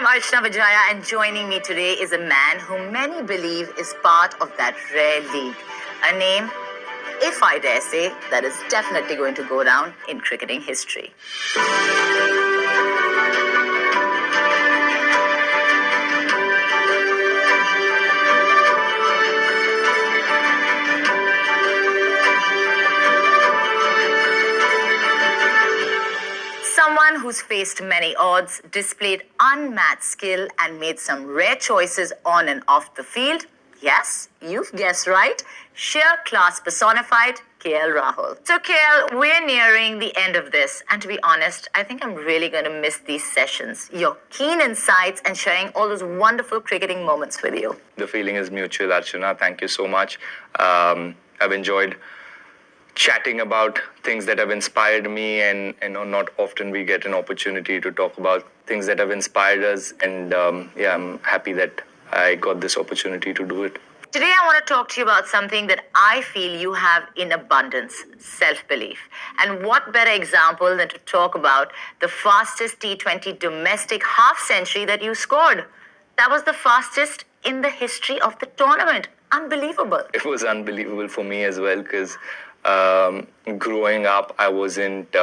I'm Archana Vijaya, and joining me today is a man whom many believe is part of that rare league. A name, if I dare say, that is definitely going to go down in cricketing history. Someone who's faced many odds, displayed unmatched skill, and made some rare choices on and off the field. Yes, you've guessed right. Sheer class personified, Kl Rahul. So Kl, we're nearing the end of this, and to be honest, I think I'm really going to miss these sessions. Your keen insights and sharing all those wonderful cricketing moments with you. The feeling is mutual, Archana. Thank you so much. I've enjoyed chatting about things that have inspired me, and not often we get an opportunity to talk about things that have inspired us, and I'm happy that I got this opportunity to do it. Today I want to talk to you about something that I feel you have in abundance, self-belief. And what better example than to talk about the fastest T20 domestic half-century that you scored. That was the fastest in the history of the tournament. Unbelievable. It was unbelievable for me as well, because growing up, I wasn't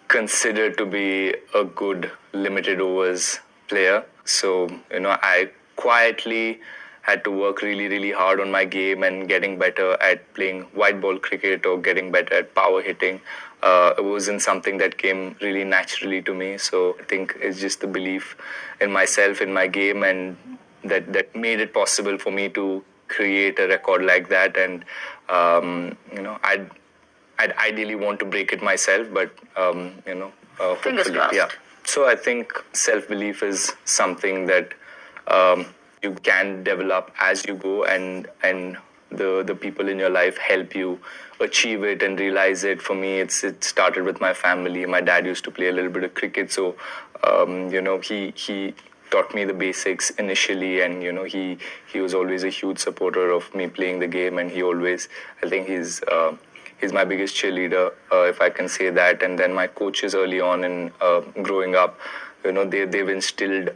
considered to be a good limited overs player. So, I quietly had to work really, really hard on my game and getting better at playing white ball cricket or getting better at power hitting. It wasn't something that came really naturally to me. So I think it's just the belief in myself, in my game, and that made it possible for me to create a record like that. And I'd ideally want to break it myself, but Fingers crossed. Yeah. So I think self-belief is something that you can develop as you go, and the people in your life help you achieve it and realize it. For me, it started with my family. My dad used to play a little bit of cricket, so he taught me the basics initially, and he was always a huge supporter of me playing the game, and I think he's my biggest cheerleader, if I can say that. And then my coaches early on in growing up, they've instilled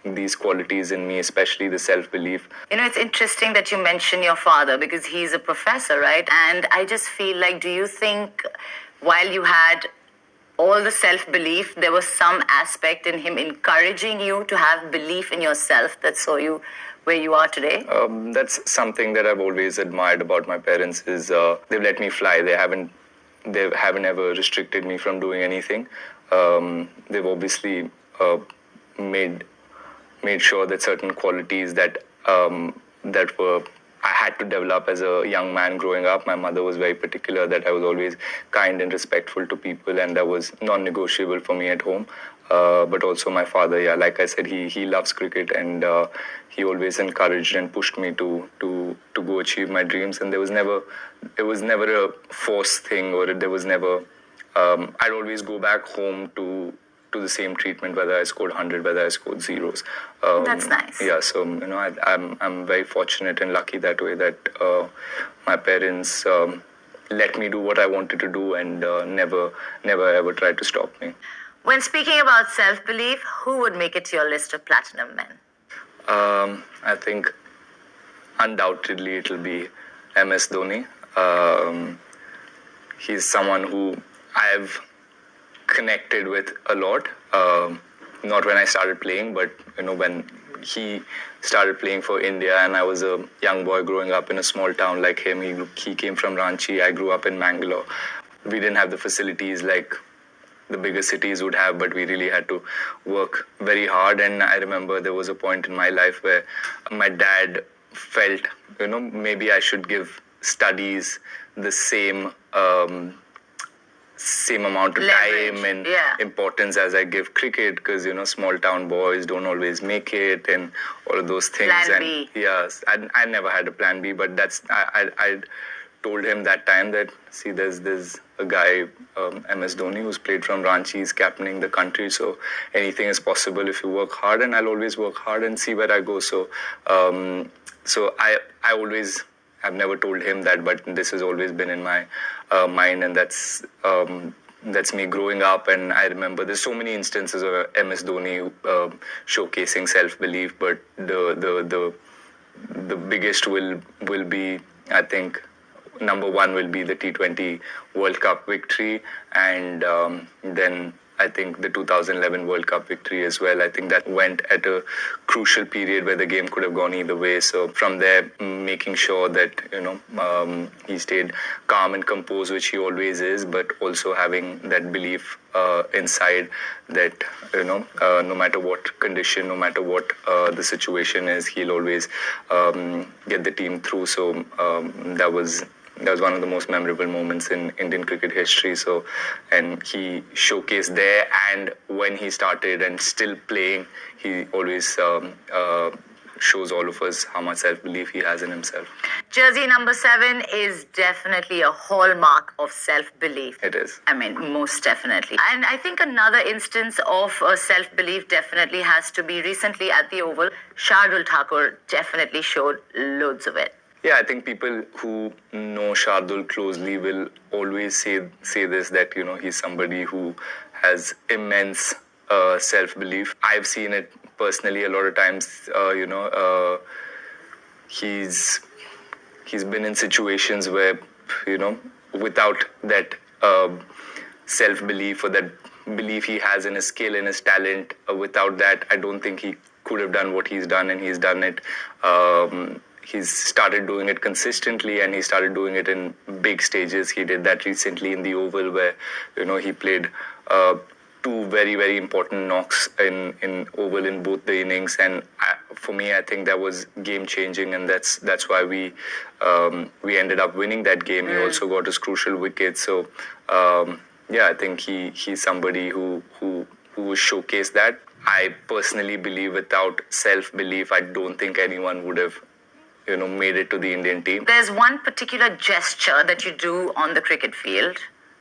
these qualities in me, especially the self-belief. It's interesting that you mention your father, because he's a professor, right? And I just feel like, do you think while you had all the self-belief, there was some aspect in him encouraging you to have belief in yourself that saw you where you are today? That's something that I've always admired about my parents, is they've let me fly. They haven't ever restricted me from doing anything. They've obviously made sure that certain qualities that I had to develop as a young man growing up. My mother was very particular that I was always kind and respectful to people, and that was non-negotiable for me at home. But also my father, like I said, he loves cricket, and he always encouraged and pushed me to go achieve my dreams. And it was never a forced thing, or there was never. I'd always go back home to the same treatment, whether I scored 100, whether I scored zeros. That's nice. Yeah, so I'm very fortunate and lucky that way, that my parents let me do what I wanted to do, and never ever tried to stop me. When speaking about self-belief, who would make it to your list of platinum men? I think undoubtedly it'll be MS Dhoni. He's someone who I've connected with a lot. Not when I started playing, but when he started playing for India, and I was a young boy growing up in a small town like him. He came from Ranchi. I grew up in Mangalore. We didn't have the facilities like the bigger cities would have, but we really had to work very hard. And I remember there was a point in my life where my dad felt, maybe I should give studies the same amount of time and importance as I give cricket, because small town boys don't always make it, and all of those things. Plan B. Yes, I never had a plan B, but I told him that time that, see, there's a guy, MS Dhoni, who's played from Ranchi, he's captaining the country, so anything is possible if you work hard, and I'll always work hard and see where I go. So I always have never told him that, but this has always been in my mind, and that's that's me growing up. And I remember there's so many instances of MS Dhoni showcasing self-belief, but the biggest will be, I think, number one will be the T20 World Cup victory, and then I think the 2011 World Cup victory as well. I think that went at a crucial period where the game could have gone either way. So from there, making sure that he stayed calm and composed, which he always is, but also having that belief inside that no matter what condition, no matter what the situation is, he'll always get the team through. So that was one of the most memorable moments in Indian cricket history. So, and he showcased there, and when he started and still playing, he always shows all of us how much self-belief he has in himself. Jersey number 7 is definitely a hallmark of self-belief. It is. I mean, most definitely. And I think another instance of self-belief definitely has to be recently at the Oval. Shardul Thakur definitely showed loads of it. Yeah, I think people who know Shardul closely will always say this, that he's somebody who has immense self-belief. I've seen it personally a lot of times. He's been in situations where without that self-belief or that belief he has in his skill and his talent, without that, I don't think he could have done what he's done, and he's done it. He's started doing it consistently, and he started doing it in big stages. He did that recently in the Oval, where he played 2 very, very important knocks in Oval in both the innings, and for me, I think that was game changing, and that's why we ended up winning that game. He also got his crucial wicket. So I think he's somebody who showcased that. I personally believe without self-belief, I don't think anyone would have made it to the Indian team. There's one particular gesture that you do on the cricket field.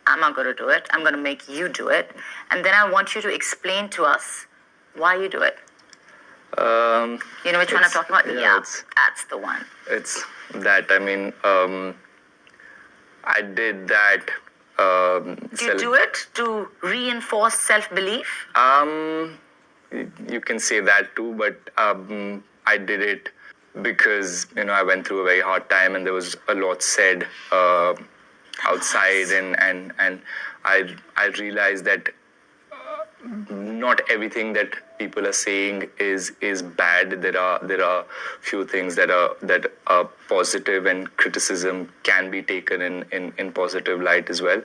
I'm not going to do it. I'm going to make you do it. And then I want you to explain to us why you do it. You know which one I'm talking about? Yeah, that's the one. It's that. I mean, I did that. Do you do it to reinforce self-belief? You can say that too, but I did it because I went through a very hard time, and there was a lot said outside, and I realized that not everything that people are saying is bad. There are few things that are positive, and criticism can be taken in positive light as well.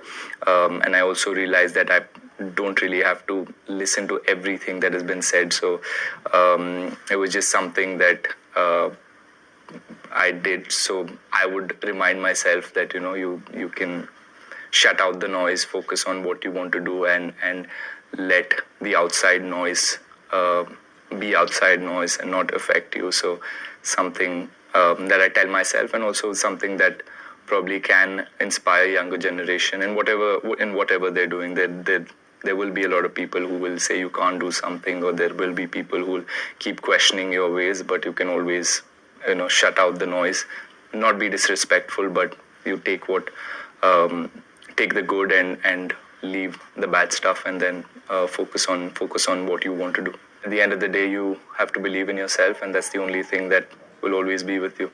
And I also realized that I don't really have to listen to everything that has been said. So it was just something that I did. So I would remind myself that you can shut out the noise, focus on what you want to do, and let the outside noise be outside noise and not affect you. So something that I tell myself, and also something that probably can inspire younger generation, and whatever they're doing. There will be a lot of people who will say you can't do something, or there will be people who will keep questioning your ways, but you can always shut out the noise, not be disrespectful, but you take the good and leave the bad stuff, and then focus on what you want to do. At the end of the day, you have to believe in yourself, and that's the only thing that will always be with you.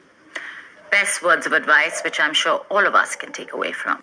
Best words of advice, which I'm sure all of us can take away from.